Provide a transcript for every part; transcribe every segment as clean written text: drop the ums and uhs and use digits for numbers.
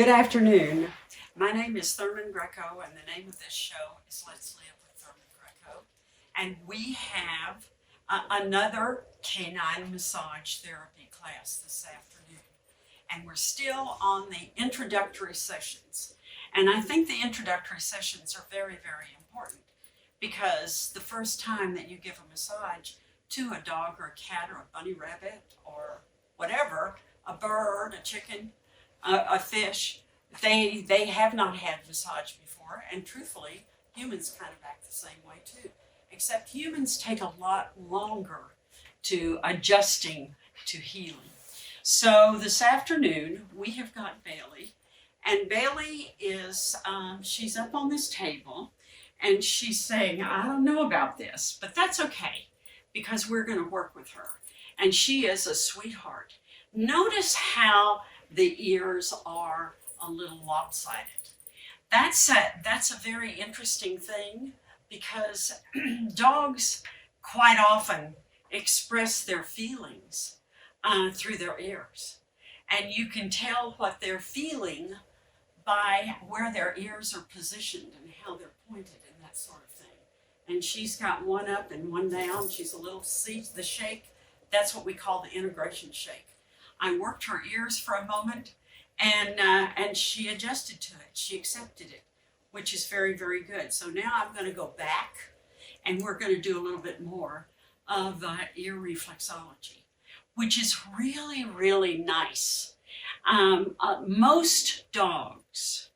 Good afternoon. My name is Thurman Greco, and the name of this show is Let's Live with Thurman Greco. And we have another canine massage therapy class this afternoon. And we're still on the introductory sessions. And I think the introductory sessions are very, very important because the first time that you give a massage to a dog or a cat or a bunny rabbit or whatever, a bird, a chicken, a fish, they have not had massage before, and truthfully, humans kind of act the same way too, except humans take a lot longer to adjusting to healing. So this afternoon, we have got Bailey, and Bailey is, she's up on this table, and she's saying, I don't know about this, but that's okay, because we're going to work with her, and she is a sweetheart. Notice how the ears are a little lopsided. That's a very interesting thing because dogs quite often express their feelings through their ears. And you can tell what they're feeling by where their ears are positioned and how they're pointed and that sort of thing. And she's got one up and one down. She's a little, see the shake? That's what we call the integration shake. I worked her ears for a moment, and she adjusted to it. She accepted it, which is very, very good. So now I'm going to go back, and we're going to do a little bit more of ear reflexology, which is really, really nice. Most dogs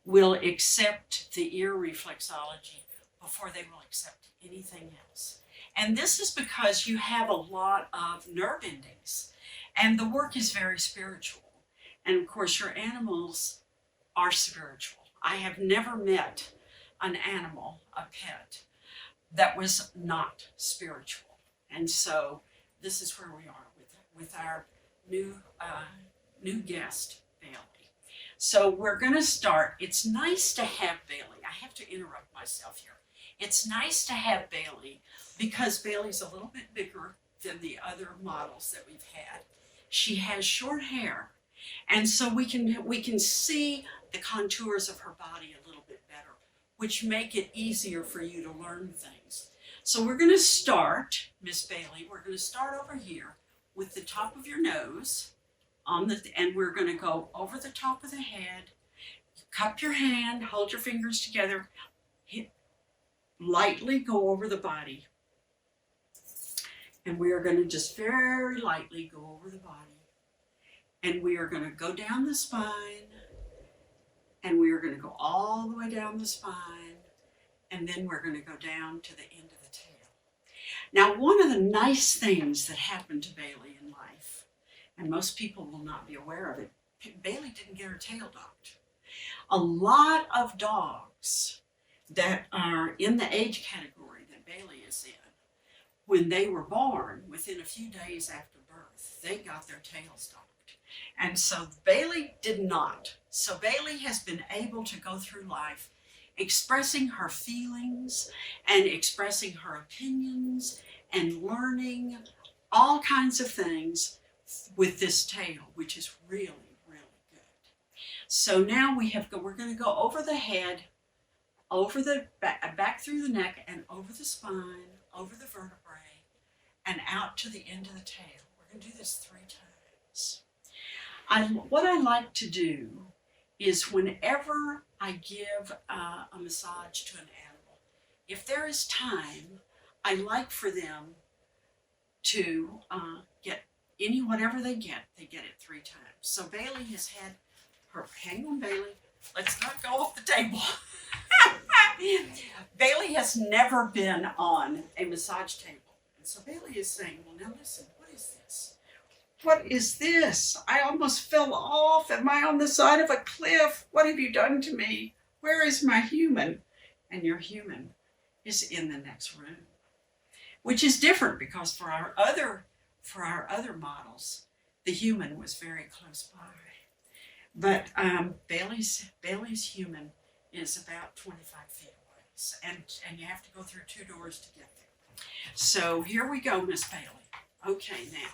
will accept the ear reflexology before they will accept anything else. And this is because you have a lot of nerve endings. And the work is very spiritual. And of course, your animals are spiritual. I have never met an animal, a pet, that was not spiritual. And so this is where we are with our new guest, Bailey. So we're going to start. It's nice to have Bailey. I have to interrupt myself here. It's nice to have Bailey because Bailey's a little bit bigger than the other models that we've had. She has short hair, and so we can see the contours of her body a little bit better, which make it easier for you to learn things. So we're going to start, Miss Bailey, we're going to start over here with the top of your nose, and we're going to go over the top of the head, cup your hand, hold your fingers together, lightly go over the body. And we are going to just very lightly go over the body. And we are going to go down the spine. And we are going to go all the way down the spine. And then we're going to go down to the end of the tail. Now, one of the nice things that happened to Bailey in life, and most people will not be aware of it, Bailey didn't get her tail docked. A lot of dogs that are in the age category that Bailey is in, when they were born, within a few days after birth, they got their tails docked. And so Bailey did not. So Bailey has been able to go through life expressing her feelings and expressing her opinions and learning all kinds of things with this tail, which is really, really good. So now we're going to go over the head, over the back through the neck, and over the spine, over the vertebrae, and out to the end of the tail. We're going to do this 3 times. What I like to do is whenever I give a massage to an animal, if there is time, I like for them to get whatever they get it 3 times. So Bailey has had her, hang on Bailey, let's not go off the table. Bailey has never been on a massage table. And so Bailey is saying, well, now listen, what is this? What is this? I almost fell off. Am I on the side of a cliff? What have you done to me? Where is my human? And your human is in the next room, which is different because for our other models, the human was very close by. But Bailey's human is about 25 feet away, and you have to go through 2 doors to get there. So here we go, Miss Bailey. Okay, now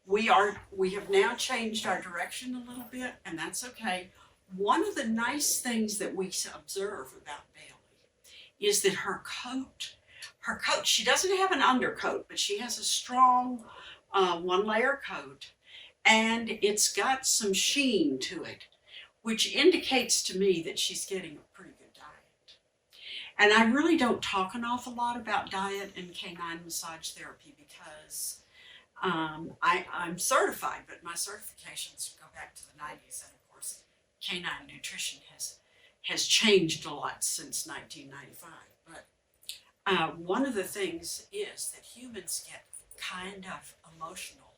we have now changed our direction a little bit, and that's okay. one of the nice things that we observe about Bailey is that her coat, she doesn't have an undercoat, but she has a strong one-layer coat, and it's got some sheen to it, which indicates to me that she's getting a pretty good diet. And I really don't talk an awful lot about diet and canine massage therapy because I'm certified, but my certifications go back to the 90s, and of course, canine nutrition has changed a lot since 1995. But one of the things is that humans get kind of emotional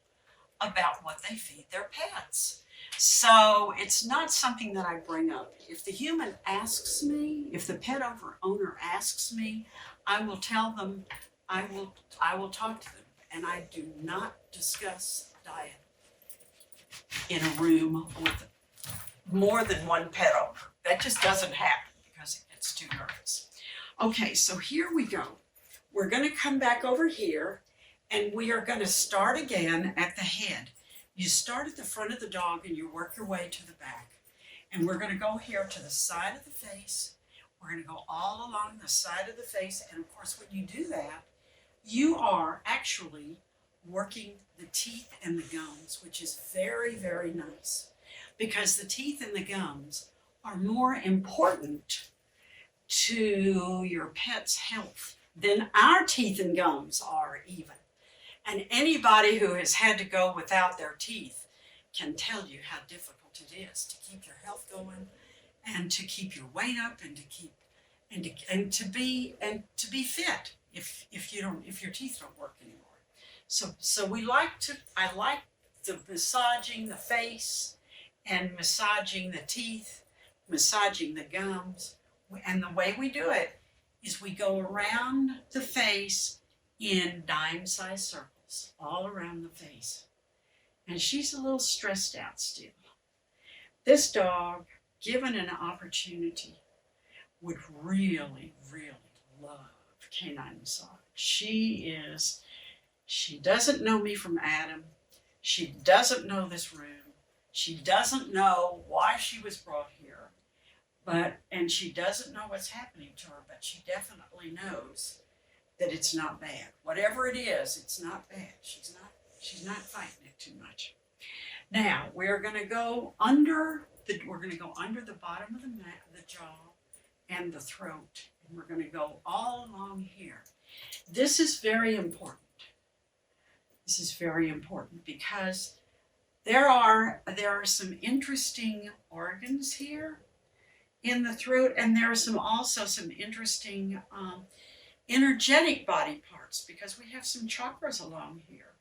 about what they feed their pets. So it's not something that I bring up. If the human asks me, if the pet owner asks me, I will tell them, I will talk to them. And I do not discuss diet in a room with more than one pet owner. That just doesn't happen because it gets too nervous. Okay, so here we go. We're going to come back over here, and we are going to start again at the head. You start at the front of the dog and you work your way to the back. And we're going to go here to the side of the face. We're going to go all along the side of the face. And of course, when you do that, you are actually working the teeth and the gums, which is very, very nice, because the teeth and the gums are more important to your pet's health than our teeth and gums are even. And anybody who has had to go without their teeth can tell you how difficult it is to keep your health going and to keep your weight up and to keep and to be fit if your teeth don't work anymore. So I like the massaging the face and massaging the teeth, massaging the gums. And the way we do it is we go around the face in dime-sized circles all around the face. And she's a little stressed out still. This dog, given an opportunity, would really, really love canine massage. She doesn't know me from Adam. She doesn't know this room. She doesn't know why she was brought here. And she doesn't know what's happening to her, but she definitely knows that it's not bad. Whatever it is, it's not bad. She's not fighting it too much. Now we're going to go under the bottom of the jaw and the throat, and we're going to go all along here. This is very important. This is very important because there are some interesting organs here in the throat, and there are also some interesting energetic body parts, because we have some chakras along here.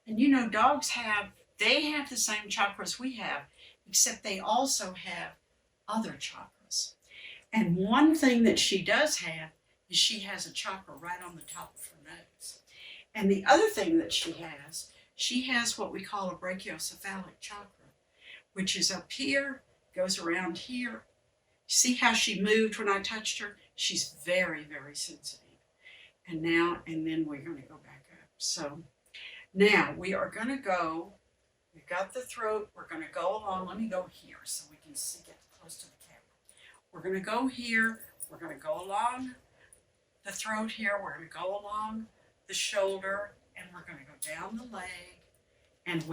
And you know, dogs have the same chakras we have, except they also have other chakras. And one thing that she does have is she has a chakra right on the top of her nose. And the other thing that she has what we call a Brachiocephalic Chakra, which is up here, goes around here. See how she moved when I touched her? She's very, very sensitive. And then we're going to go back up. So now we are going to go, we've got the throat, we're going to go along. Let me go here so we can get close to the camera. We're going to go here, we're going to go along the throat here, we're going to go along the shoulder, and we're going to go down the leg. And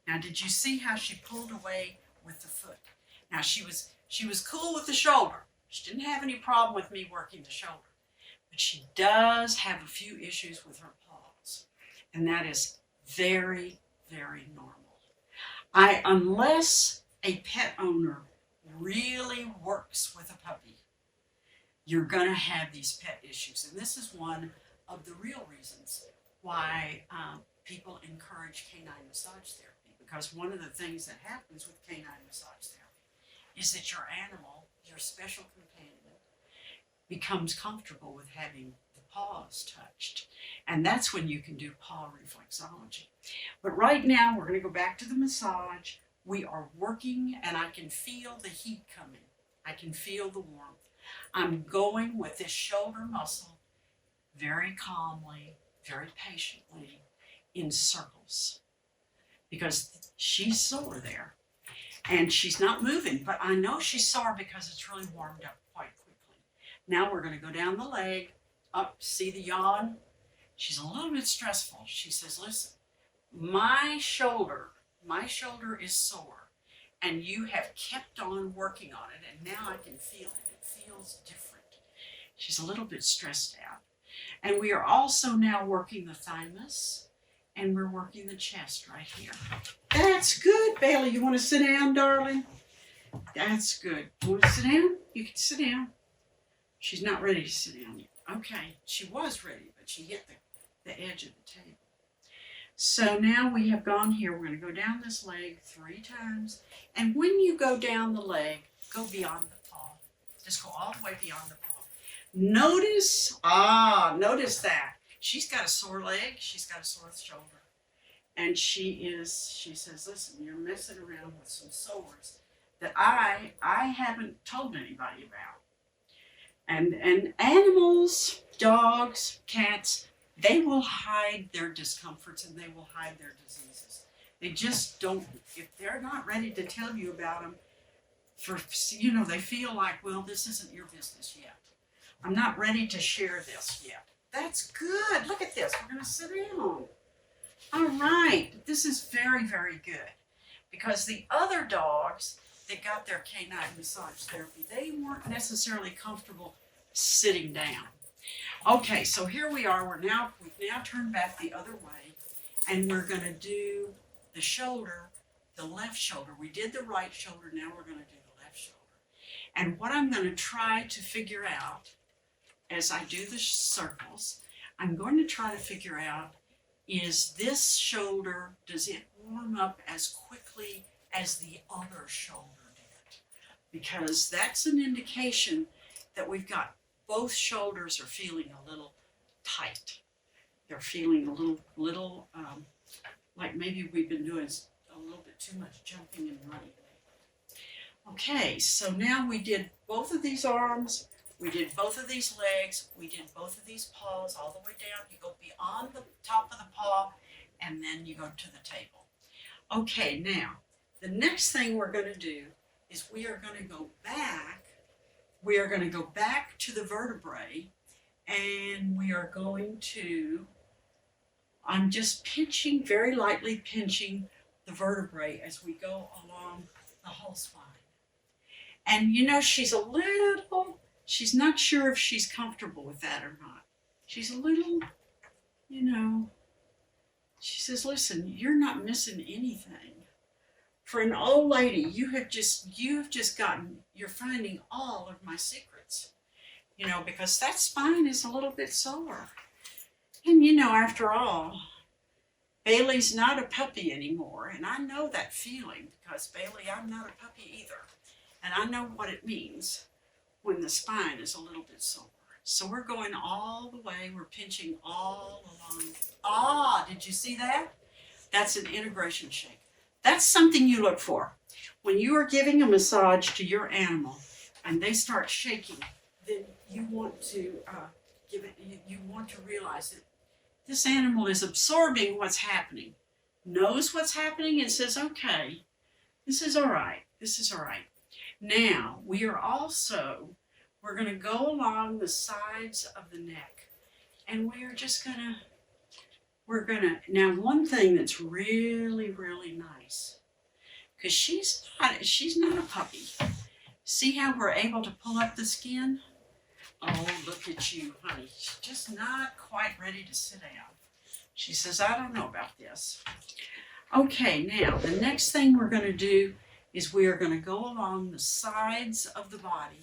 now did you see how she pulled away with the foot? Now she was cool with the shoulder. She didn't have any problem with me working the shoulder. But she does have a few issues with her paws. And that is very, very normal. Unless a pet owner really works with a puppy, you're going to have these pet issues. And this is one of the real reasons why people encourage canine massage therapy. Because one of the things that happens with canine massage therapy is that your animal, your special companion, becomes comfortable with having the paws touched. And that's when you can do paw reflexology. But right now, we're going to go back to the massage. We are working, and I can feel the heat coming. I can feel the warmth. I'm going with this shoulder muscle very calmly, very patiently, in circles, because she's sore there. And she's not moving, but I know she's sore because it's really warmed up quite quickly. Now we're going to go down the leg, up, see the yawn? She's a little bit stressful. She says, listen, my shoulder is sore, and you have kept on working on it, and now I can feel it. It feels different. She's a little bit stressed out. And we are also now working the thymus, and we're working the chest right here. That's good, Bailey. You want to sit down, darling? That's good. You want to sit down? You can sit down. She's not ready to sit down yet. Okay, she was ready, but she hit the edge of the table. So now we have gone here. We're going to go down this leg 3 times. And when you go down the leg, go beyond the paw. Just go all the way beyond the paw. Notice that. She's got a sore leg. She's got a sore shoulder. And she says, listen, you're messing around with some sores that I haven't told anybody about. And animals, dogs, cats, they will hide their discomforts and they will hide their diseases. They just don't, if they're not ready to tell you about them, they feel like, well, this isn't your business yet. I'm not ready to share this yet. That's good. Look at this. We're going to sit down. All right. This is very, very good. Because the other dogs that got their canine massage therapy, they weren't necessarily comfortable sitting down. Okay, so here we are. We've now turned back the other way, and we're going to do the shoulder, the left shoulder. We did the right shoulder. Now we're going to do the left shoulder. And what I'm going to try to figure out as I do the circles, I'm going to try to figure out, is this shoulder, does it warm up as quickly as the other shoulder did? Because that's an indication that we've got both shoulders are feeling a little tight. They're feeling a little like maybe we've been doing a little bit too much jumping and running. Okay, so now we did both of these arms, we did both of these legs, we did both of these paws all the way down. You go beyond the top of the paw, and then you go to the table. Okay, now, the next thing we're going to do is we are going to go back. We are going to go back to the vertebrae, and we are going to, I'm just pinching, very lightly pinching the vertebrae as we go along the whole spine. And she's not sure if she's comfortable with that or not. She's a little, she says, listen, you're not missing anything. For an old lady, you're finding all of my secrets, because that spine is a little bit sore. And after all, Bailey's not a puppy anymore. And I know that feeling because Bailey, I'm not a puppy either. And I know what it means when the spine is a little bit sore. So we're going all the way. We're pinching all along. Did you see that? That's an integration shake. That's something you look for. When you are giving a massage to your animal and they start shaking, then you want to you want to realize that this animal is absorbing what's happening, knows what's happening, and says, okay, this is all right. This is all right. Now, we're going to go along the sides of the neck, and now one thing that's really, really nice, because she's not a puppy. See how we're able to pull up the skin? Oh, look at you, honey. She's just not quite ready to sit down. She says, I don't know about this. Okay, now the next thing we're going to do is we are going to go along the sides of the body,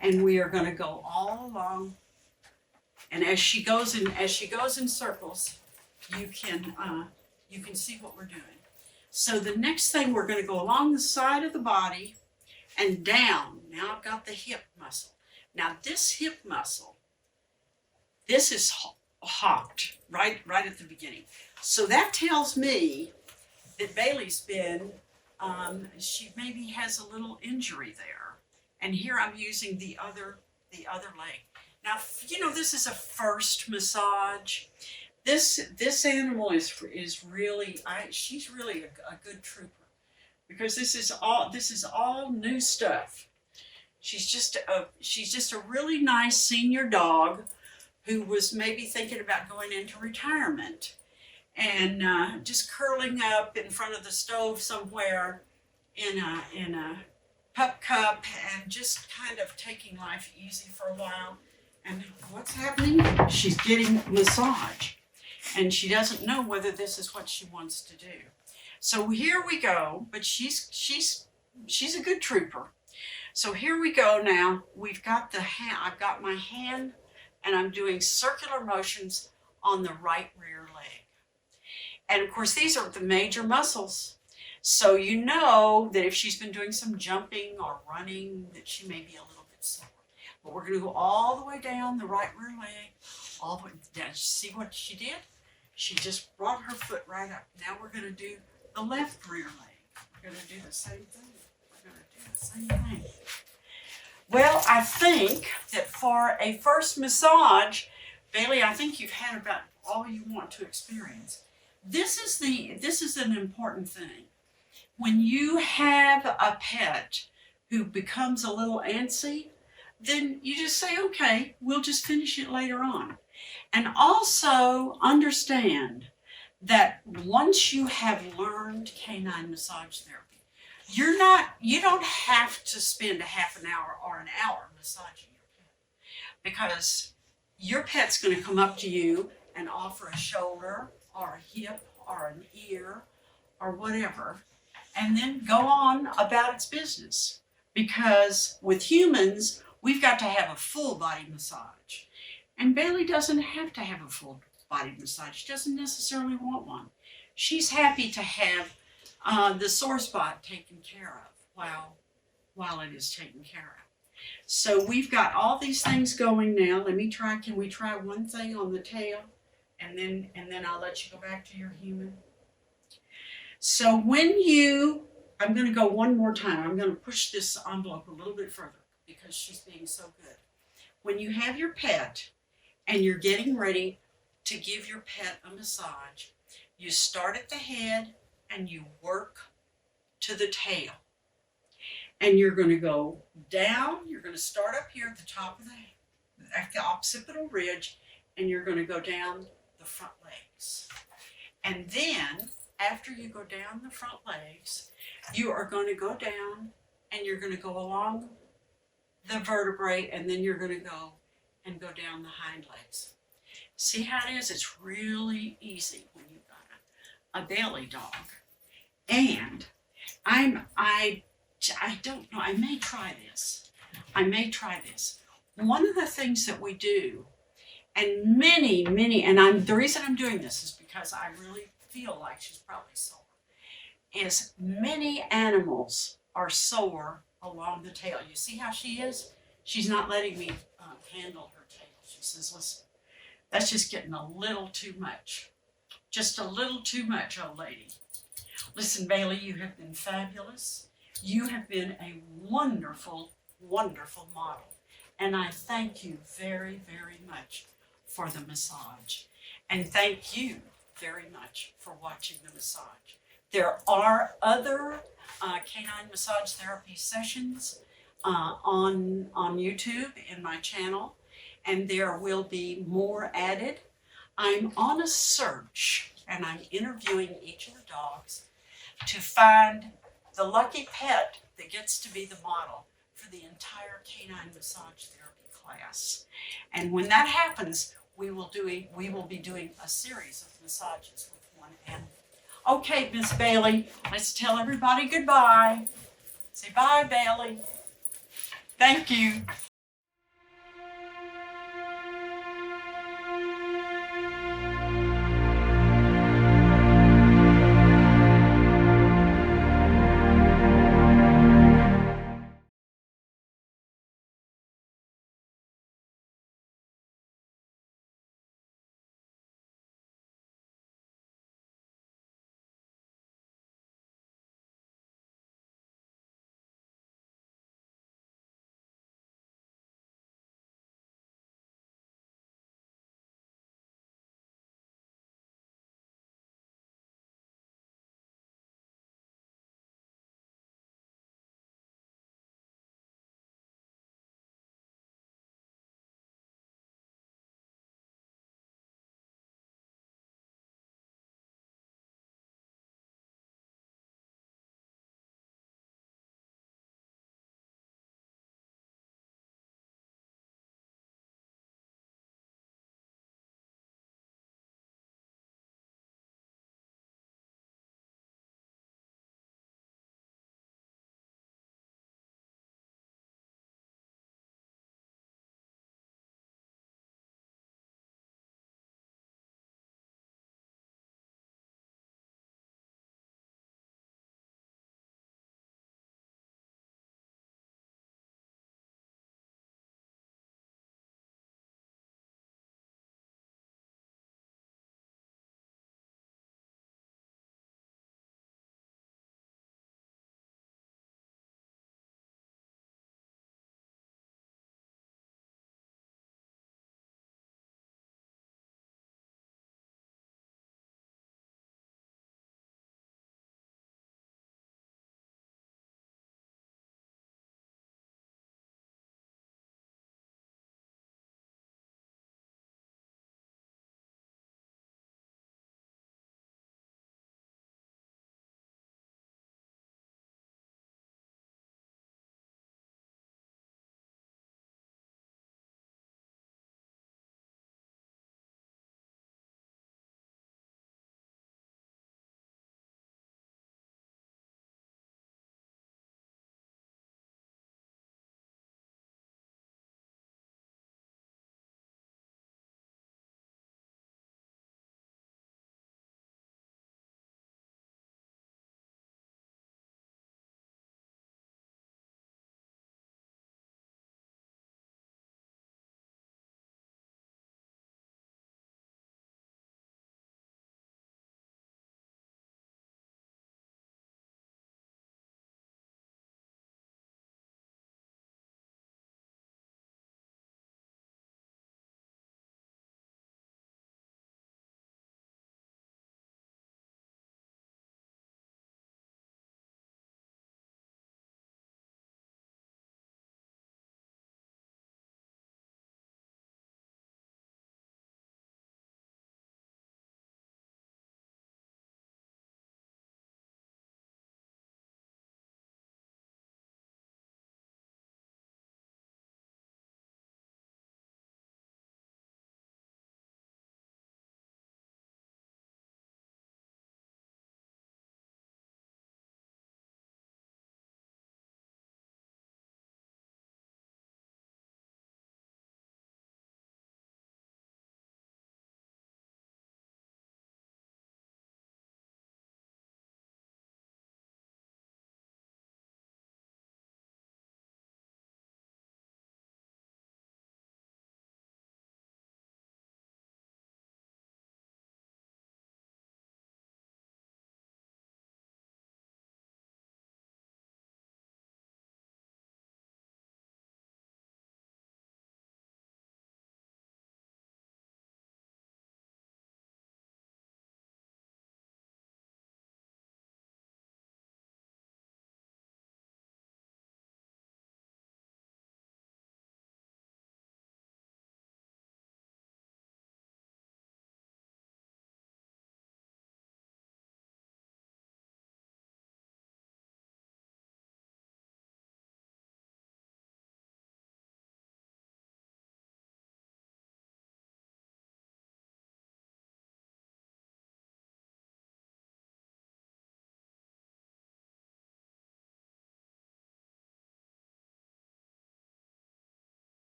and we are going to go all along. And as she goes in circles, you can see what we're doing. So the next thing, we're going to go along the side of the body and down. Now I've got the hip muscle. Now this hip muscle, this is hopped right at the beginning. So that tells me that Bailey's been, she maybe has a little injury there. And here I'm using the other leg. Now, this is a first massage. This animal is really, she's really a good trooper, because this is all new stuff. She's just a really nice senior dog who was maybe thinking about going into retirement and just curling up in front of the stove somewhere in a pup cup and just kind of taking life easy for a while. And what's happening? She's getting massage, and she doesn't know whether this is what she wants to do. So here we go. But she's a good trooper. So here we go now. We've got I've got my hand, and I'm doing circular motions on the right rear leg. And of course, these are the major muscles. So you know that if she's been doing some jumping or running, that she may be a little bit sore. But we're going to go all the way down the right rear leg, all the way down. See what she did? She just brought her foot right up. Now we're going to do the left rear leg. We're going to do the same thing. We're going to do the same thing. Well, I think that for a first massage, Bailey, I think you've had about all you want to experience. This is an important thing. When you have a pet who becomes a little antsy, then you just say, okay, we'll just finish it later on. And also understand that once you have learned canine massage therapy, you don't have to spend a half an hour or an hour massaging your pet, because your pet's going to come up to you and offer a shoulder or a hip or an ear or whatever, and then go on about its business. Because with humans, we've got to have a full body massage. And Bailey doesn't have to have a full body massage. She doesn't necessarily want one. She's happy to have the sore spot taken care of while it is taken care of. So we've got all these things going now. Can we try one thing on the tail? And then I'll let you go back to your human. So I'm going to go one more time. I'm going to push this envelope a little bit further because she's being so good. When you have your pet and you're getting ready to give your pet a massage, you start at the head and you work to the tail. And you're going to go down. You're going to start up here at the top of at the occipital ridge, and you're going to go down the front legs. And then after you go down the front legs, you are going to go down and you're going to go along the vertebrae, and then you're going to go down the hind legs. See how it is? It's really easy when you've got a Bailey dog. And I don't know, I may try this. One of the things that we do, and many, and the reason I'm doing this is because I really feel like she's probably sore, is many animals are sore along the tail. You see how she is? She's not letting me handle her tail. She says, listen, that's just getting a little too much. Just a little too much, old lady. Listen, Bailey, you have been fabulous. You have been a wonderful, wonderful model. And I thank you very, very much for the massage. And thank you very much for watching the massage. There are other canine massage therapy sessions on YouTube in my channel, and there will be more added. I'm on a search, and I'm interviewing each of the dogs to find the lucky pet that gets to be the model for the entire canine massage therapy class. And when that happens, we will be doing a series of massages with one animal. Okay, Miss Bailey, let's tell everybody goodbye. Say bye, Bailey. Thank you.